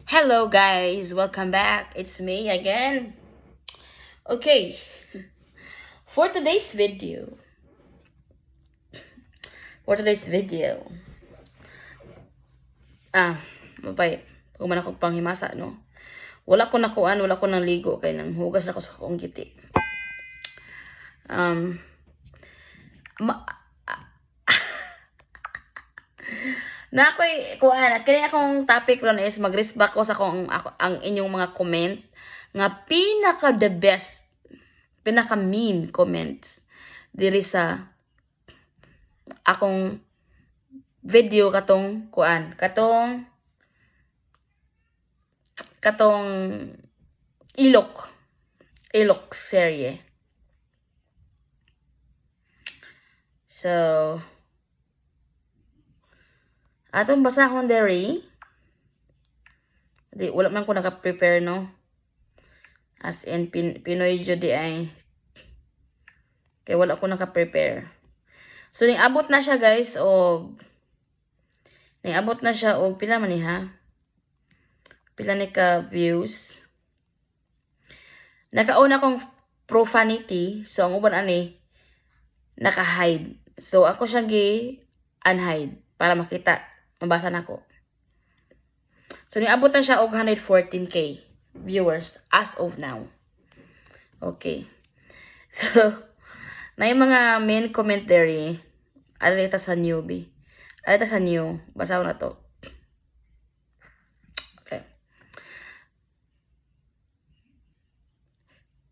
Hello guys, welcome back. It's me again. Okay, for today's video, for today's video, mabay, kung man akong panghimasa, no? Wala ko nakuan, wala ko nang ligo, kay nang hugas ako sa akong giti. Ma, na ako'y kuan, kini akong topic ron is mag-respect ko sa ang inyong mga comment nga pinaka the best, pinaka mean comments diri sa akong video katong kuan, katong ilok serye. So, atong basahon diri. Di wala man ko naka-prepare, no. As in Pinoy jud ay kay wala ko naka-prepare. So ning-abot na siya guys og pila man ni ha? Pila ni ka views. Nakauna kong profanity, so ang uban ani naka-hide. So ako siya gi-unhide para makita, mabasa nako. So niabot na siya og 114k viewers as of now. Okay. So na yung mga main commentary, alita sa newbie. Alita sa new. Basa ko na to. Okay.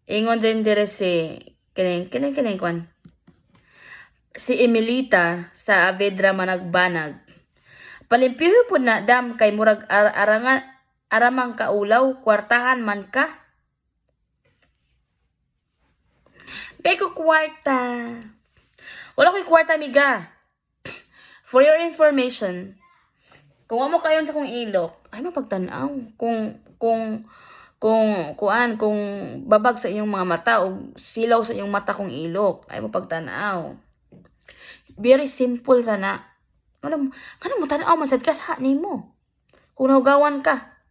Ingon din dire si kining kwan. Si Emilita sa Avedra managbanag. Palimpyuhi po na dam kay murag aramang kaulaw, kwartahan man ka. Kay ko kwarta. Wala ko'y kwarta, miga. For your information, kung mo kayon sa kong ilok, ay mapagtanaw. Kung babag sa iyong mga mata o silaw sa iyong mata kong ilok, ay mapagtanaw. Very simple na. Ano mo tanaw man sad ka sa nimo. Kung nahugawan ka.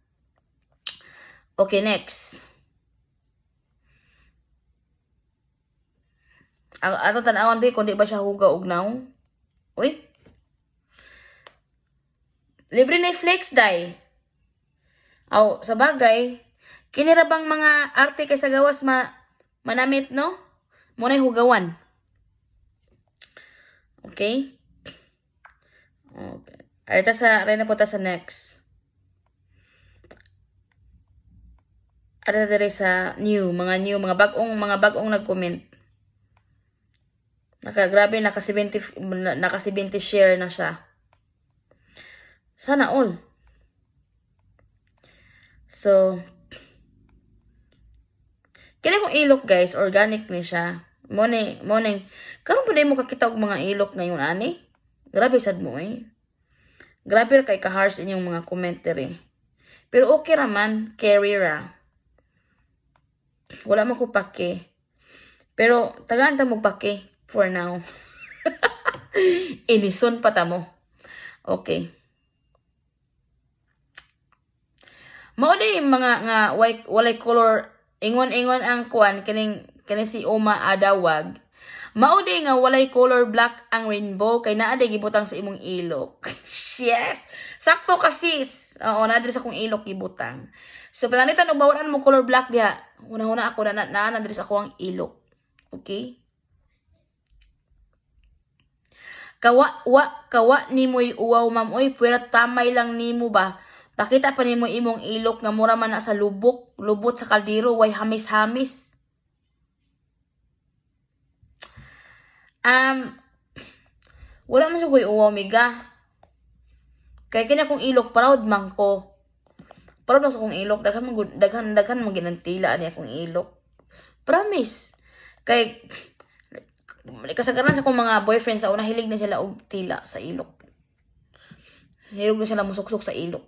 Okay, next. Ato tanawan ba kung di ba siya huga og naw? Uy. Libre na flex day. Aw, sa bagay, kinirabang mga arte kay sa gawas manamit, no? Muna'y hugawan. Okay? Okay. Aray na po ta sa next. Aray na sa mga bagong nag-comment. Grabe, naka 70 share na siya. Sana all. So, kaya kong ilok guys, organic ni siya. Morning. Karon pa mo kakita og mga ilok ngayon ani? Grabe sad mo eh. Grabe kay ka-harsh inyong mga commentary. Pero okay raman, carry ra. Wala man ko pake. Pero tagaan ta mo pake for now. Inison pa ta mo. Okay. Mao din mga nga walay color ingon ang kuan kining si Uma Adawag. Mao din nga walay color black ang rainbow kay naa day gibutang sa imong ilok. Yes. Sakto ka sis. Oo, na diri sa akong ilok gibutang. So pananitan og bawaan mo color black diha. Una ako na diri sa akong ilok. Okay? Kawa nimoy uwaw ma'am oy, puwera tamay lang nimo ba? Pakita pa nimo imong ilok nga mura man na sa lubot sa kaldero, way hamis-hamis. Wala man siya ko'y uwaw, miga. Kaya kina kong ilok, proud man ko. Proud man sa kong ilok, daghan maginantila niya akong ilok. Promise. Kay kasagaran sa kong mga boyfriend sa una, hilig na sila og tila sa ilok. Hilig na sila musuksok sa ilok.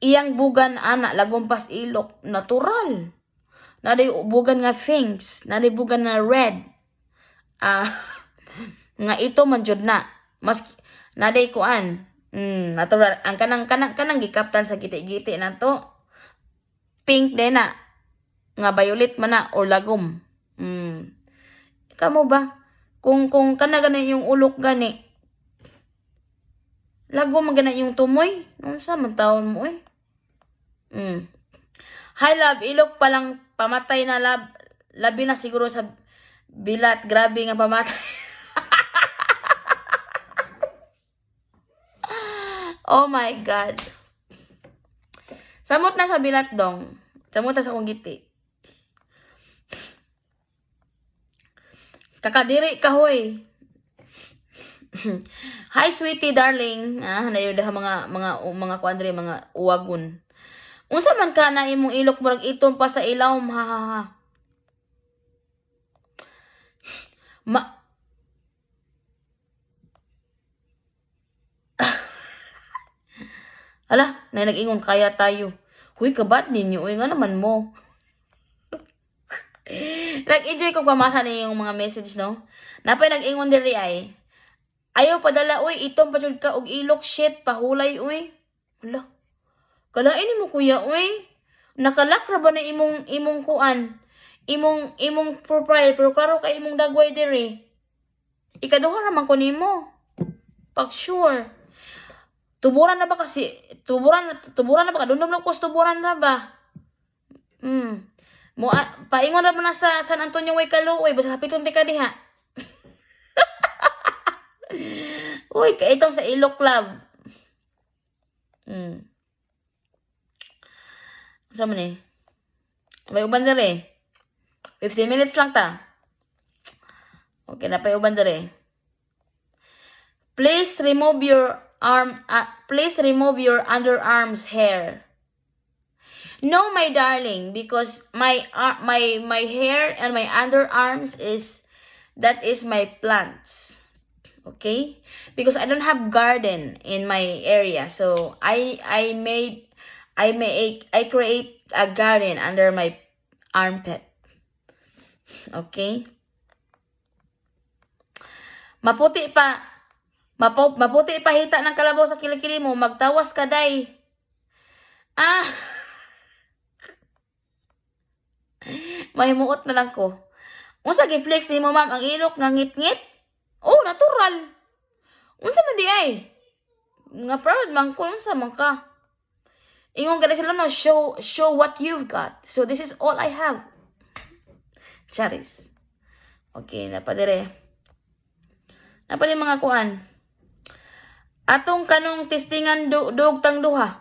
Iyang bugan ana lagompas ilok, natural. Naday bugan nga things, naday bugan nga red. Nga ito man jud na. Mas naday kuan, Natural ang kanang gikaptan sa giti-giti na to. Pink din na nga violet man na or lagom. Kamo ba? Kung kana gani yung ulok gani. Lagom man gani yung tumoy. Unsa man taon mo eh? Hi love, ilok pa lang pamatay na love. Labi na siguro sa bilat. Grabe nga pamatay. Oh my God. Samot na sa bilat dong. Samot na sa kong giti. Kakadiri ka hoy. Hi sweetie darling. Nayo daha mga kuandre mga uwagon. Unsa man ka na imong ilok murag itom pa sa ilawom ha ha ha. Hala, na nag-ingon kaya tayo. Huy, kabat ninyo. Uy, nga naman mo. Nag-enjoy ko pamasa na yung mga message, no? Napay nag-ingon diri ay. Ayaw padala, uy. Itong pasyod ka og ilok. Shit, pahulay, uy. Hala. Kalain mo, kuya, uy. Nakalakra ba na imong kuan? Imong profile. Pero klaro ka imong dagway diri. Ikaduha naman ko nimo. Pag sure. Tuburan na ba kasi? Tuburan na ba? Kadundom na ko tuburan na ba? Paingon na ba na sa San Antonio way kaluoy? Basta hapiton ti ka diha. Uy, kaitong sa Ilok Club. Saan mo ni? May uban dere. 15 minutes lang ta. Okay, na pa uban dere. Please remove your underarms hair. No, my darling, because my hair and my underarms is my plants. Okay? Because I don't have garden in my area. So I create a garden under my armpit. Okay? Maputi pa hita ng kalabaw sa kilikili mo. Magtawas ka, day. Mahimuot na lang ko. Unsa gi-flex ni mo, ma'am, ang ilok nga ngit-ngit? Oh, natural. Unsa man di ay? Nga proud man ko. Unsa man ka? Ingon ka sila, no, show what you've got. So, this is all I have. Charis. Okay, napadire. Napadire mga kuan. Atong kanong testingan dugtang duha.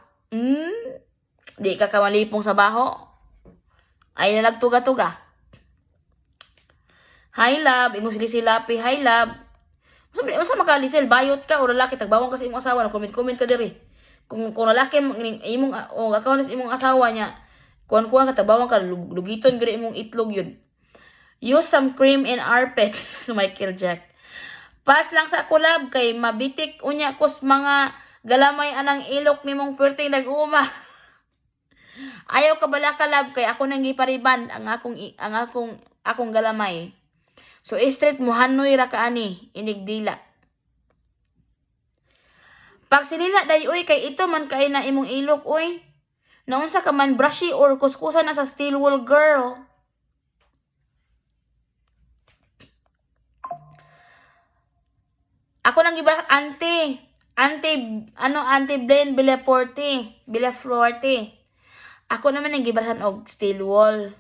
Di ka kamalipong sa baho. Ay nalagtuga-tuga. Hi love, ingon sili-silapi. Hi love. Unsa makalisel bayot ka o lalaki tagbawon kasi imong asawa na comment ka diri. Kung lalaki imong account imong asawa niya, kuan ka tagbawon ka lugiton giri imong itlog yun. Use some cream in armpits, Michael Jack. Pas lang sa kulab kay mabitik unya kos mga galamay anang ilok nimong perting nag-uma. Ayaw ka bala kalab kay ako nang gipariban ang akong galamay. So straight mo hanoy ra kaani inigdila. Pag sinina day uy kay ito man kay na imong ilok uy. Naunsa ka man brushy or kuskusan na sa steel wool girl. Ako nang giba anti Blaine Villaforte. Ako naman nang gibrasan og steel wool.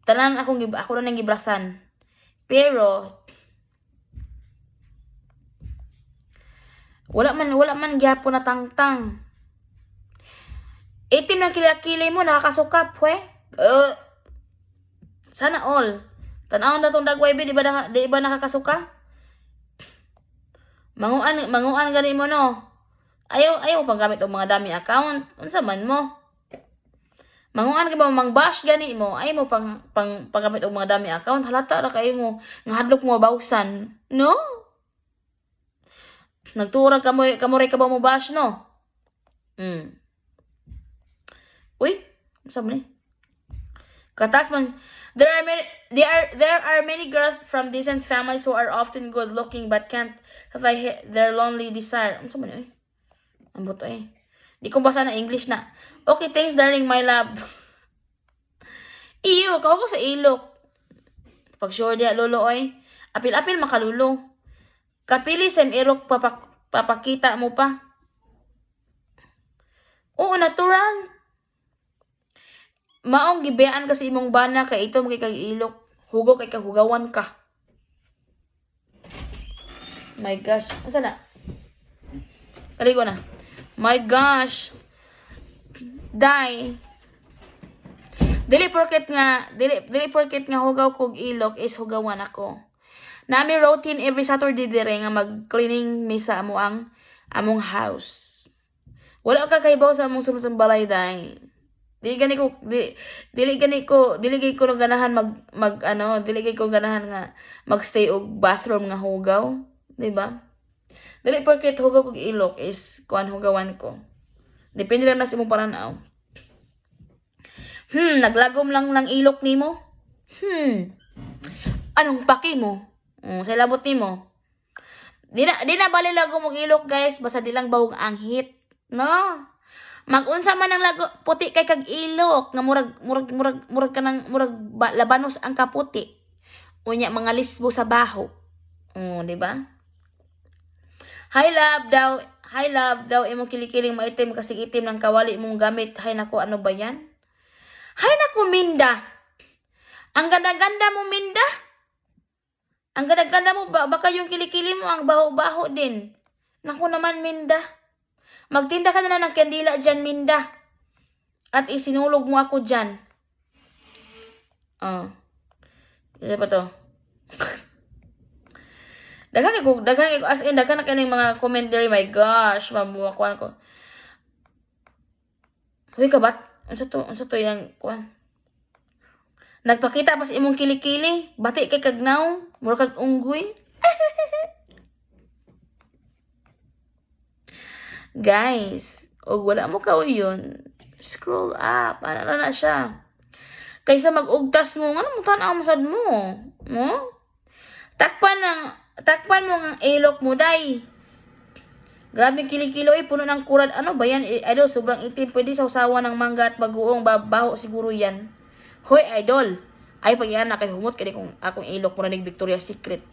Tanan ako na nang gibrasan. Pero wala man gyapon na tangtang. Itim na kilakili mo nakakasukap, we. Sana all. Tan-aw na tong dagway di ba nakakasuka? Manguan gani mo no. Ayaw pang gamit og mga dami account. Unsa man mo? Manguan ka ba mangbash gani mo? Ayaw mo pang gamit og mga dami account. Halata ra kay mo nga hadlok mo bawsan. No? Nagturag kamuray ka ba mo bash no? Uy, unsa man ni? Katas man. There are many girls from decent families who are often good looking but can't have their lonely desire. Unsa man ni? Ang buto eh. Di ko basa na English na. Okay, thanks darling, my love. Iyo, kaho ko sa ilok. Pag sure diya, lolo oy. Apil-apil makalulo. Kapili sa ilok, papakita mo pa. Oo, natural. Maong gibeyaan kasi imong bana kay ito kay kag ilok. Hugo kay kahugawan ka. My gosh. Asa na? Kaligo na. My gosh. Die. Dili porket nga hugaw kog ilok is hugawan ako. Nami routine every Saturday dire nga mag-cleaning mi sa among house. Wala ka kaybaw sa among sulod sa balay day. Dili gani ko ng ganahan dili ko ganahan nga magstay og bathroom nga hugaw, di ba? Dili porket hugaw kog ilok is kuan hugawan ko. Depende lang na sa imong pananaw. Naglagom lang ng ilok nimo? Anong paki mo? Sa labot nimo. Di na bali lagom og ilok, guys, basta di lang bahog anghit, no? Magunsa man ang puti kay kag ilok nga murag kanang labanos ang kaputi. Unya mga lisbo sa baho. Di ba? Hi love daw imong kilikiling maitim kasi itim ng kawali mong gamit. Hay nako, ano ba yan? Hay nako, Minda. Ang ganda-ganda mo, Minda. Ang ganda-ganda mo, baka yung kilikili mo ang baho-baho din. Naku naman, Minda. Magtinda ka na ng kandila dyan, Minda. At isinulog mo ako dyan. Isa pa to. Daghan ko, as in, daghan na kaning mga commentary, my gosh, mabuwakuan ko. Huy ka bat? Unsa to yang kuan? Nagpakita pa sa imong kilikili, bati kay kagnaw, mura kag unggoy. Guys, og wala mo ka yun, scroll up, ano na siya. Kaysa mag-ugtas mo, ano mo tanaw masad mo? Takpan mo ang ilok mo, day. Grabe kilikilo puno ng kurad. Ano ba yan? Idol, sobrang itim. Pwede sa usawa ng mangga at bagoong babaho siguro yan. Hoy, idol. Ay, pag yan, nakahumot kaya kung akong ilok mo na Victoria's Secret.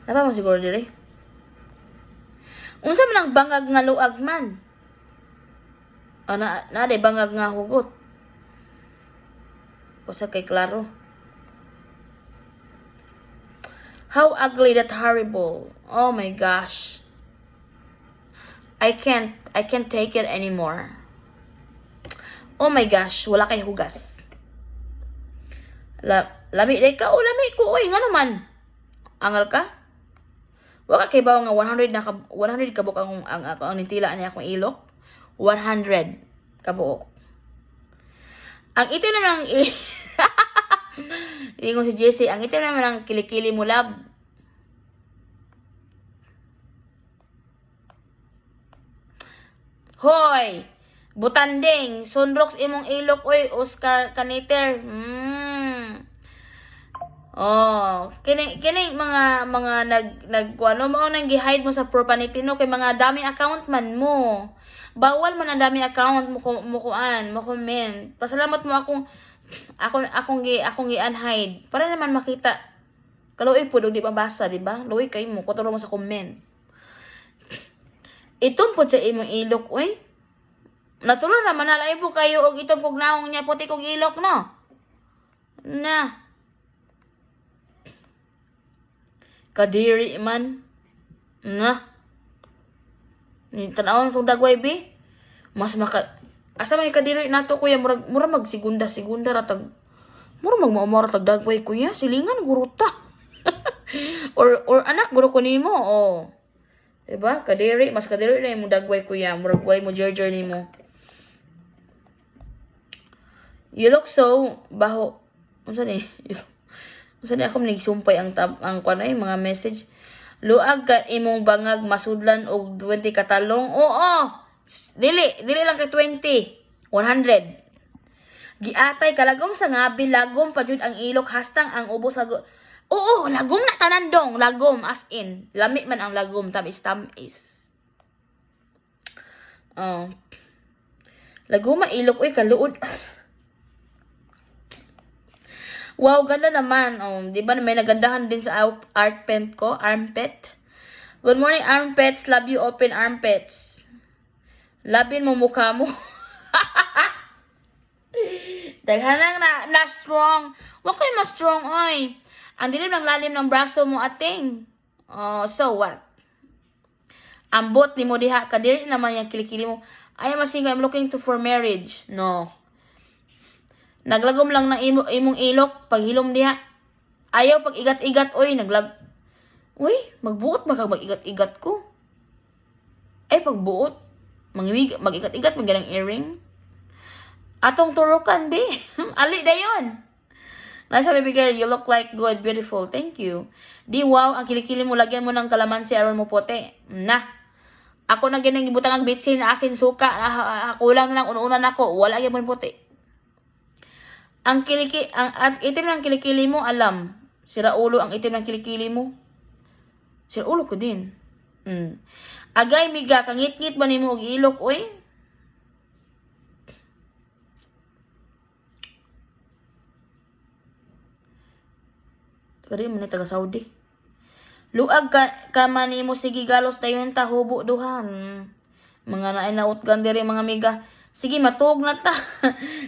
Napa mo siguro dire? Unsa man ang bangag nga luag man? Na day bangag nga hugot. Usa kay klaro. How ugly, that horrible. Oh my gosh. I can't take it anymore. Oh my gosh, wala kay hugas. Lami day ka, lami ko oy, nga naman. Angal ka? Wala kay bawo nga 100 kabuk ang nitila niya akong ilok. 100 kabuk. Ang ito na lang ingon si Jessie, ang ito naman ang kilikili mo, love. Hoy, butanding, sunrox imong ilok, oy, Oscar Kaniter. Kini mga nagkuano mo nang gi-hide mo sa profanity no kay mga dami account man mo. Bawal man ang dami account mo comment. Pasalamat mo akong gi-unhide para naman makita. Kaloy pud di mabasa, di ba? Loy kay mo kuturo mo sa comment. Itumpod sa imong ilok, oy. Natural naman nalay po kayo og itong pugnaong niya puti kog ilok, no? Na. Kadiri man. Na. Tanawang itong dagway, be. Asa may kadiri nato, kuya. Mura magsigunda ratag. Mura magmaumaratag dagway, kuya. Silingan, guruta. or anak, guro ko nimo, oh. Diba? Kadiri. Mas kadiri na yung dagway, kuya. Mura guway mo, jerjer nimo. You look so baho. Ano ni? Saan ako nagsumpay ang mga message. Luag ka imong bangag masudlan og 20 katalong. Oo. Dili lang kay 20. 100. Giatay kalagom sa ngabi, lagom pa jud ang ilok, hastang ang ubos lagom. Oo, lagom na tanan dong, lagom as in. Lami man ang lagom, tamis. Oh. Lagom ilok oy kaluod. Wow, ganda naman. Oh, di ba may nagandahan din sa art paint ko, armpit. Good morning, armpits. Love you, open armpits. Labin mo mukha mo. Daghanang na strong. Huwag kayo ma-strong, oy. Ang dilim ng lalim ng braso mo, ating. Oh, so what? Ambot ni mo diha. Kadiri naman yung kilikili mo. I am a single. I'm looking for marriage. No. Naglagom lang ng imong ilok. Paghilom diha. Ayaw pag igat-igat, oy. Uy, magbuot ba kag mag-igat-igat ko? Ay, pagbuot. Mag-igat-igat, mag-ganang earring. Atong turukan, be. Ali dayon. Nasa baby girl, you look like good, beautiful. Thank you. Di wow, ang kilikili mo, lagyan mo ng kalamansi, aron mo puti. Na. Ako na ganang gibutang ang bitsin, asin, suka. Kulang na lang, ununan ako. Wala gyud mo puti. Ang itim ng kilikili mo, alam. Sira ulo ang itim ng kilikili mo. Sira ulo ko din. Agay, miga, kangit-ngit ba ni mo og ilok, oy? Kari mo ni taga Saudi. Luag ka man mo sige galos dayon ta hubo duhan. Mga nainautgan diri mga miga. Sige matug na ta.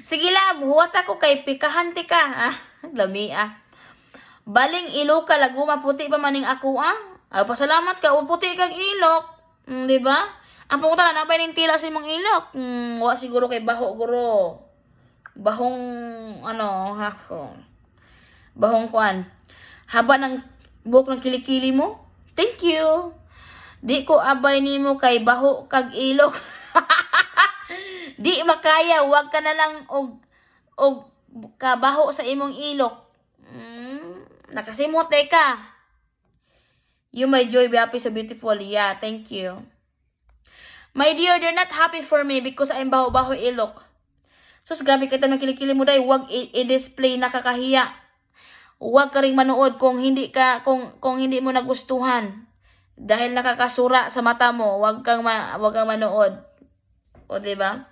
Sige lab, huwat ako kay pikahan ti ka. Lami Baling ilok ka laguma puti pa maning ako Ay pasalamat ka puti kag ilok. Di ba? Ang punta na nabay ning tila sa imong ilok. Wa siguro kay baho guro. Bahong bahong kuan. Haba ng buhok ng kilikili mo? Thank you. Di ko abay nimo kay baho kag ilok. Di makaya, wag ka na lang og kabaho sa imong ilok. Nakasimot ka. You my joy, be happy, so beautiful. Yeah, thank you. My dear, they're not happy for me because I'm baho-baho ilok. Sus, grabe ka ng kilikili mo day. Wag i-display, nakakahiya. Huwag ka ring manood kung hindi mo nagustuhan. Dahil nakakasura sa mata mo, huwag kang manood. O di ba?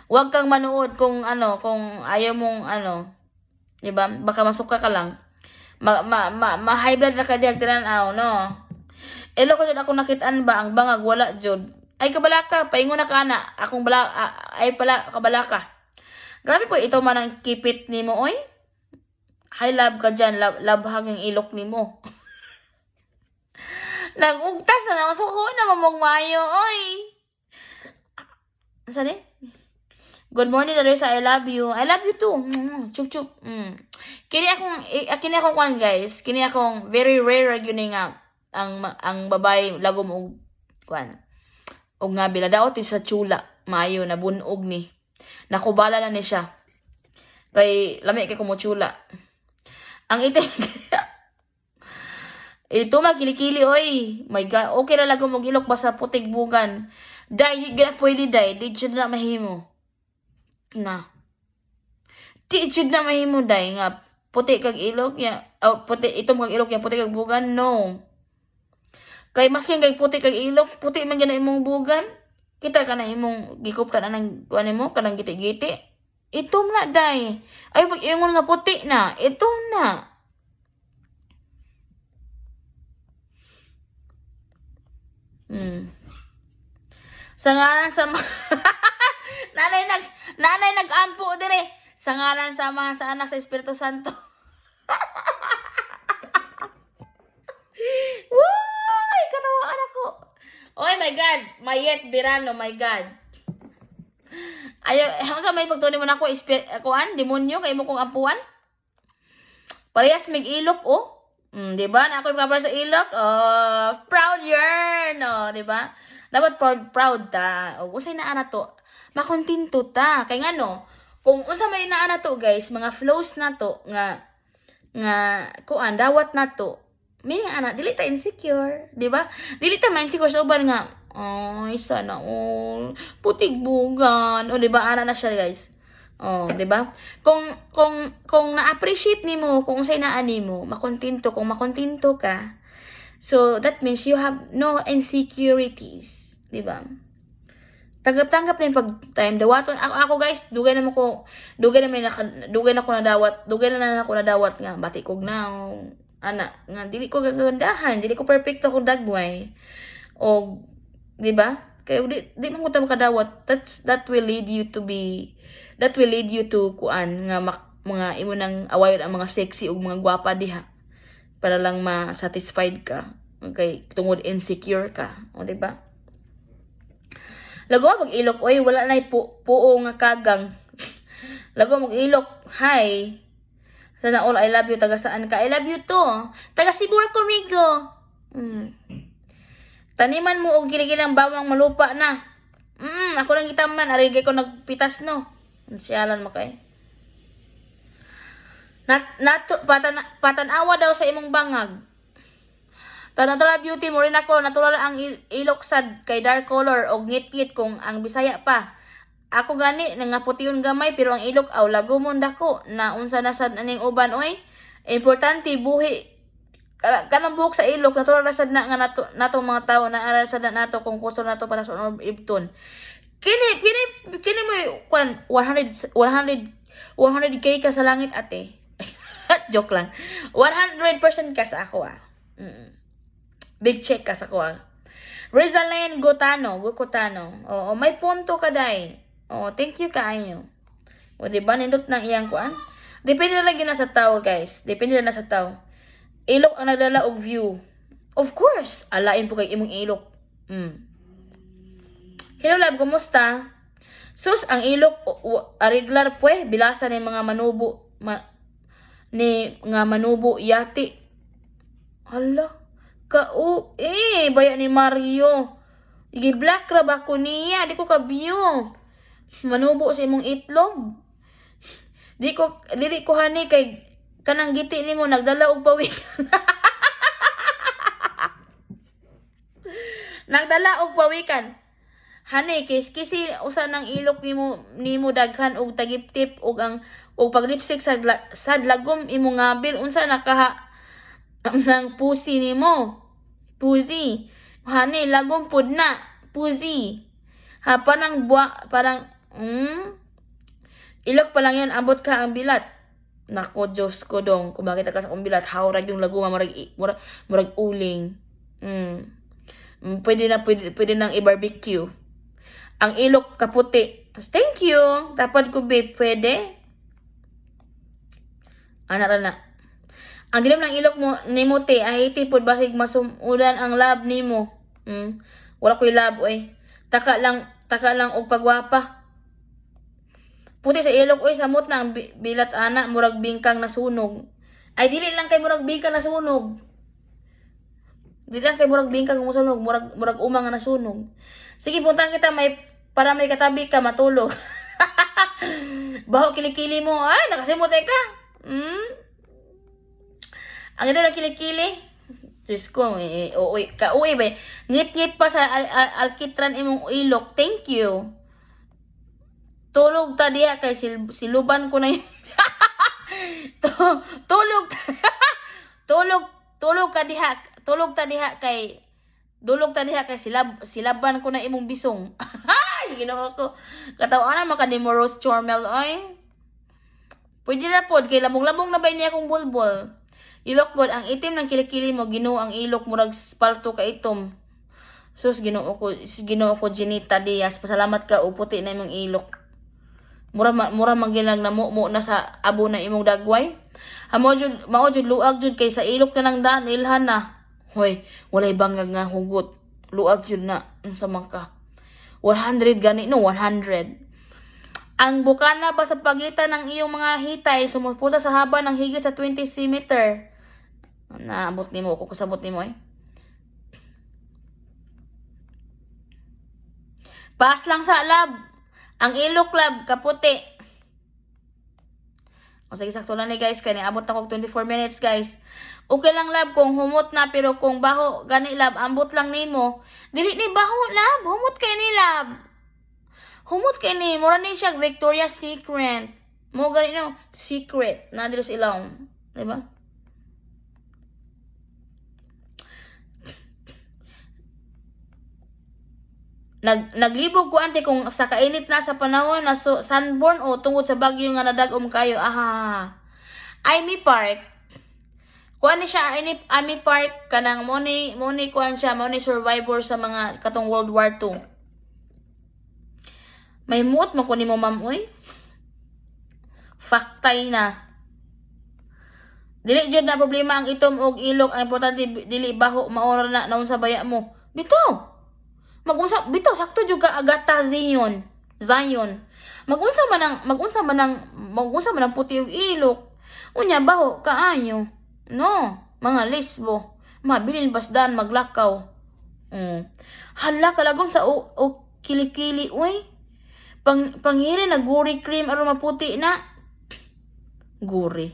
Huwag kang manood kung ayaw mong 'di ba? Baka masuka ka lang. High blood na ka diag tinaw, no. Elo ko jud ako nakitaan ba ang bangag wala jud. Ay kabalaka, paingon na ka ana. Akong ay pala kabalaka. Grabe po ito man ang kipit nimo oy. High love ka dyan, labhang yung ilok ni mo. Nagugtas na naman sa na mamong mayo, oy. Saan Good morning, Larissa, I love you. I love you too. Chup chup. Kini akong kwan guys. Kini akong very rare yun nga ang babay lagom og kwan. Og nga bila daot sa chula, maayo na bunog ni. Nakubala na ni siya. Kay lami kay kumuchula. Ang itim. Ito kilikili oy. My God, okay na lagom og ilok basta putig bugan. Dai, gina pwede dai. Di jud na mahimo. Na. Di jud na mahimo dai nga puti kag ilok ya. Puti itom kag ilok ya puti kag bugan. No. Kay maskin kay puti kag ilok, puti man gyud imong bugan. Kita ka na imong gikuptan anang kuan mo kanang giti-giti. Itom na day. Ay pag ingon nga puti na, itom na. Sa ngalan sa nanay nag-ampo dire. Sa ngalan sa Ama, sa Anak, sa Espiritu Santo. Woy! Kanawaan ako. Oh my God. Mayet Birano, my God. Ayaw, sa may pagtunin mo na ako, kuan, demonyo, kayo mo kong ampuan. Parehas mig ilok, diba? Na ako yung sa ilok. Proud yarn, diba? Dapat proud ta. Usay na ana to. Makontinto ta. Kay nga kung unsa may naa na to, guys, mga flows na to, nga kuan, dawat na to. May ana, dili ta insecure, diba? Dili ta ma-insecure sa uban nga, ay, sana all. Putig bugan. O, diba? Ana na siya, guys. Oh, 'di ba? Kung na-appreciate nimo, kung unsay naa nimo, makontento, kung makontento ka, so that means you have no insecurities, 'di ba? Tanggap-tanggap din pag time dawaton ako guys, dugay na ko dugay na may dugay na ko nadawat, dugay na ako nadawat nga batikog na ana nga dili ko gagandahan, dili ko perfecto kung dagway. O 'di ba? Kay di man ko ta makadawat. That will lead you to kuan nga mga imo nang awayon ang mga sexy ug mga gwapa diha para lang ma-satisfied ka. Okay, tungod insecure ka, o 'di ba? Lago mag-ilok, oy, wala na puo nga kagang. Lago mag-ilok, hi. Sana all, I love you, taga saan ka? I love you to. Taga Cebu Comigo. Taniman mo og giligilang bawang malupa na. Ako lang itaman, arigay ko nagpitas no. Siyalan mo kay. Patanawa daw sa imong bangag. Natural beauty mo rin ako, natural ang ilok sad kay dark color o ngit-ngit kung ang Bisaya pa. Ako gani nga putiyon gamay pero ang ilok aw lagumon dako na unsa na sad aning uban oy. Importante buhi kanang buhok sa ilok natural sad na nga nato mga tao na aral sad na nato kung gusto nato para sa ibton. Kini mo kwan 100k ka sa langit ate. Joke lang. 100% ka sa ako ah. Big check ka sa kuha. Rizalyn Gutano. Oo, may punto ka day. Oo, thank you kaayo. O, diba, nindot ng iyang kuan? Depende na lang yun sa tao, guys. Depende na sa tao. Ilok ang nagdala og view. Of course, alain po kay imong ilok. Hello, love, kumusta? Sus, ang ilok, regular pwe, bilasa ni mga manubo, nga manubo yati. Hala. Baya ni Mario. Black ra ba ko niya? Di ko kabiyo. Manubo sa imong itlog. Dili ko hani kay kanang giti nimo nagdala og pawikan. Nagdala og pawikan. Hani kisi usa nang ilok nimo daghan og tagip-tip og paglipstick sa lagom imo ngabil unsa nakaha nang pusi nimo. Pusi. Hani, lagong pud na. Pusi. Ha, parang ilok pa lang yan, abot ka ang bilat. Nako, Diyos ko dong. Kung makita ka sa akong bilat, haurag yung laguma, murag uling. Pwede nang i-barbecue. Ang ilok kaputi. Thank you. Tapad ko, babe. Pwede? Ana na. Ang dilim ng ilok mo nimo te ay tipod basig masumudan ang lab nimo. Wala ko'y lab oy. Taka lang og pagwapa. Puti sa ilok oy samot na ang bilat ana murag bingkang nasunog. Ay dili lang kay murag bingkang nasunog. Dili lang kay murag bingkang nasunog, murag umang nga nasunog. Sige puntahan kita para may katabi ka matulog. Baho kilikili mo. Ay nakasimot ka. Ang ito na kilikili. Diyos ko, kauwi ba? Ngit-ngit pa sa alkitran imong ilok. Thank you. Tulog ta diha kay siluban ko na yun. Tulog ka diha. Tulog ta diha kay silaban ko na imong bisong. Ay, ginawa ko. Katawanan maka ni Moros Chormel oy. Pwede na pod kay labong-labong na ba niya akong bulbul. Ilok god ang itim ng kilikili mo Ginoo ang ilok murag spalto ka itom. Sus Ginoo ko Jenita Diaz pasalamat ka o puti na imong ilok. Mura magilang na mo na sa abo na imong dagway. Mao jud luag jud kay sa ilok na lang daan ilhan na. Hoy, walay bangag nga hugot. Luag jud na sa mangka. 100 gani no 100. Ang bukana ba sa pagitan ng iyong mga hitay sumuputa sa haba ng higit sa 20 cm. Naabot nimo ko kasabot nimo eh. Paas lang sa lab. Ang ilok lab kaputi. O sige sakto lang ni guys kay niabot na ko 24 minutes guys. Okay lang lab kung humot na pero kung baho gani lab ambot lang nimo. Dili ni baho lab, humot kay ni lab. Humot kay ni, mura ni siya Victoria's Secret. Mo gani no, secret na dito sa ilaw, di ba? Naglibog ko ante kung sa kainit na sa panahon na sunburn o tungod sa bagyo nga nadagom kayo. Aha. Amy Park. Kuan ni siya Amy Park kanang money kuan siya, money survivor sa mga katong World War II. May muot man ko nimo ma'am oy. Faktay na. Dili jud na problema ang itom og ilok, ang importante dili baho maora na naon sa baya mo. Bitaw. Bitaw sakto jud ka agata Zion. Magunsa man ang puti og ilok. Unya baho kaayo. No, mga lisbo. Mabilin basdan maglakaw. Hala kalagom sa o kilikili uy. Pangiri na guri cream aron maputi na. Guri.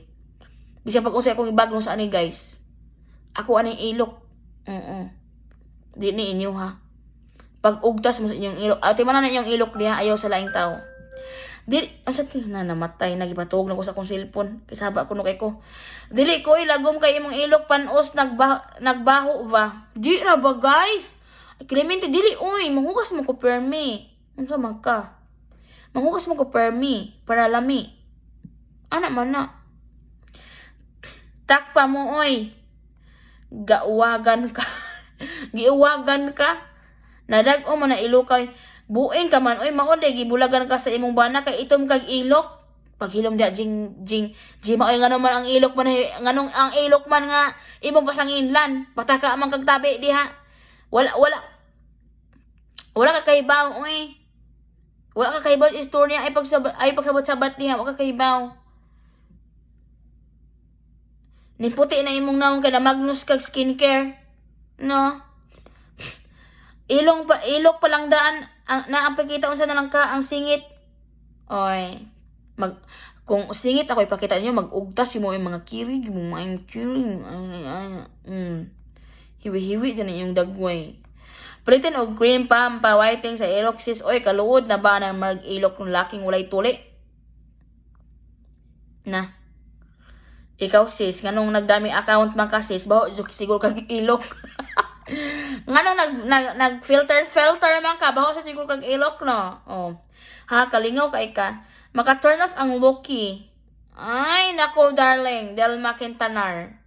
Bisag pag usay akong ibagong sa ani guys. Ako aning ilok. Di ni inyo ha. Pag ugtas mo sa inyong ilok. Ate man na inyong ilok diha ayaw sa laing tao. Dili ang sa na namatay nagipatog na ko sa akong cellphone. Kisaba ko no kay ko. Dili ko ilagom kay imong ilok panos nagbaho ba. Di ra ba guys? Clemente dili uy manghugas mo ko permi. Unsa man ka? Manghugas mo ko permi para lami. Anak man na. Takpa mo, oy. Gauwagan ka. Giuwagan ka. Nadag-o man na ilokay. Buing ka man, oy. Maunday, gibulagan ka sa imong bana. Kay itom kag ilok. Paghilom dia, jing. Oy, ngano man ang ilok man. Nganong ang ilok man nga. Imong pasanginlan. Pataka man kag tabi, diha. Wala ka kaibaw, oy. Wala ka kaibaw istorya. Ay pagsabat-sabat diha. Wala ka kaibaw. Niputi na imong naong kada Magnus kag skincare. No? Ilok pa lang daan na ang pagkita unsa na lang ka ang singit. Oy. Kung singit ako ipakita niyo magugtas yung mga kirig, mga kirig. Hiwi-hiwi din yung dagway. Palitin og cream pa-whiting sa ilok sis. Oy, kaluod na ba na mag-ilok ng laking walay tuli? Na. Ikaw sis, nganong nagdami account man ka sis, baho siguro kag ilok. Nganong nag-filter man ka, baho sa siguro kag ilok no. Oh. Ha, kalingaw kay ka. Maka-turn off ang Loki. Ay, nako darling, Delma Quintanar.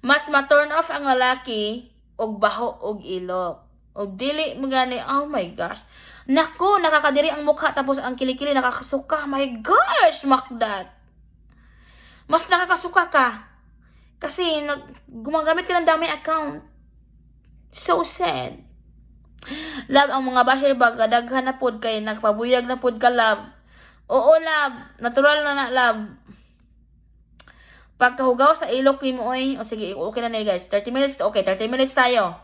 Mas ma-turn off ang lalaki og baho og ilok. Og dili mo gani, oh my gosh. Nako, nakakadiri ang mukha tapos ang kilikili nakakasuka. My gosh, makdat. Mas nakakasuka ka. Kasi gumagamit ka ng dami account. So sad. Love, ang mga basher ba, kadaghan na pod kay nagpabuyag na pod ka, love. Oo, love. Natural na love. Pagkahugaw sa ilok ni mo, oy. O sige, okay na guys. 30 minutes. Okay, 30 minutes tayo.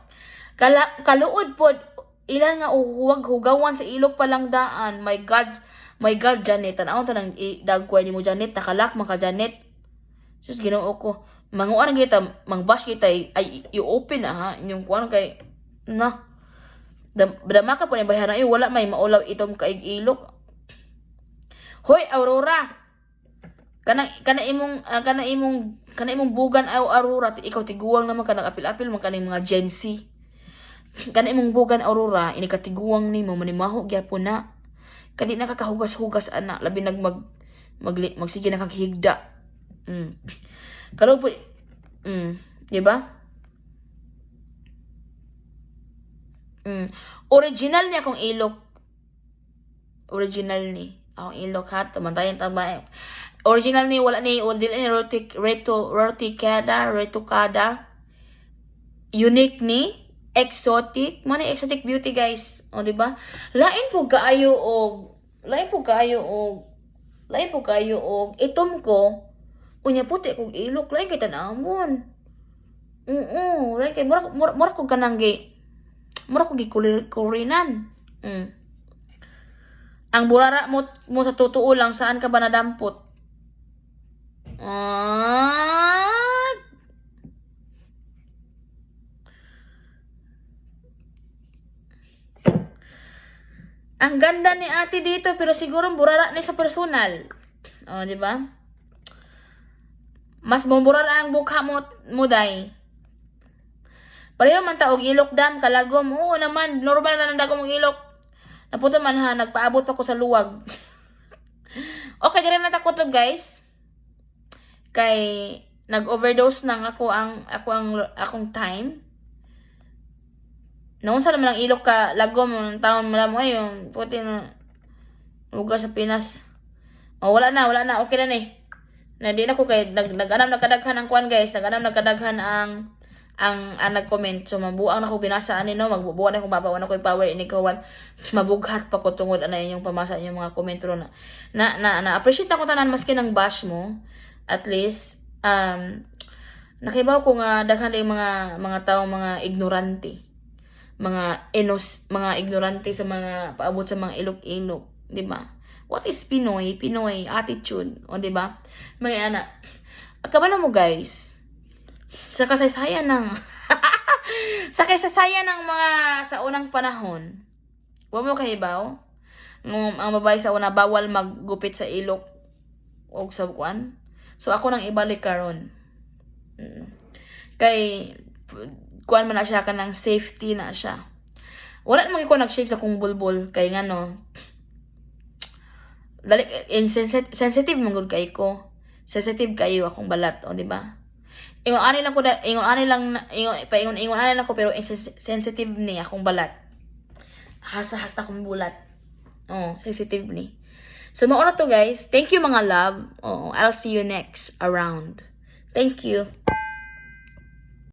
Kaluod pod. Ilan nga huwag hugawan sa ilok palang daan. My God, Janet. Tanaw tanang dagkway ni mo, Janet. Nakalak man ka, Janet. Sus, ginoo ko. Manguan kita, mangbash kita, ay, i-open na ha. Yung kuwan kay, na. Dama ka po na bayaran, wala may maulaw itong kaig-ilok. Hoy, Aurora. Kana imong bugan ay Aurora. Ikaw tiguwang naman ka apil-apil man kaning mga Gen Z. Kana imong bugan Aurora, ini katiguwang nimo manimaho gyapon na. Kadi nakakahugas-hugas ana, labi magsige na kag higda. Kalau po, di ba? Original niya kung ilok. Original ni. Ang ilok ha, tamantayan tama. Original ni, wala ni, dili ni retukada. Unique ni, exotic. Mana exotic beauty guys. O, di ba? Lain po kaayo og itom ko. Unya puti kog ilok lain kay tanamon. Lain kay mura ko kanang mura ko gikurinan. Ang burara mo sa totoo lang saan ka ba nadampot? Ang ganda ni ate dito, pero siguro burara ni sa personal. O, di ba? Mas burara ang bukha mo day. Pareho man ta og ilok dam, kalagom. Oo naman, normal na ng dagom og ilok. Naputo man ha, nagpaabot pa ko sa luwag. Okay, dire na takot guys. Kay nag-overdose nang akong time. Noon sa naman ang ilok ka lagom ng taon mo lang mo yung puti na lugar sa Pinas. Oh, wala na, okay na ni. Na di na ko kay nag-anam nagkadaghan ang kuan guys, nag-anam nagkadaghan ang nag-comment. So mabuang na ko binasa ani no, magbubuan na ko babawan na ko power ini kawan. Mabughat pa ko tungod ana yung pamasa yung mga comment ro na appreciate ako tanan maski nang bash mo. At least nakibaw ko nga daghan lang mga tao mga ignorante. Mga ignorante sa mga paabot sa mga ilok-ilok, di ba? What is Pinoy attitude, o di ba? Mga anak. At kabalo mo guys, sa kasaysayan ng mga sa unang panahon, wa mo kahibaw, ang babae sa una bawal maggupit sa ilok o sa kuan. So ako nang ibalik karon. Kay kuan man na siya kanang safety na siya. Wala namang ikaw nag-shape sa kong bulbul kay nga no. Dali sensitive man gud kay ko. Sensitive kayo akong balat, o di ba? Ingon ani lang ko pero sensitive ni akong balat. Hasta akong bulat. Oh, sensitive ni. So mao na to guys. Thank you mga love. Oh, I'll see you next around. Thank you.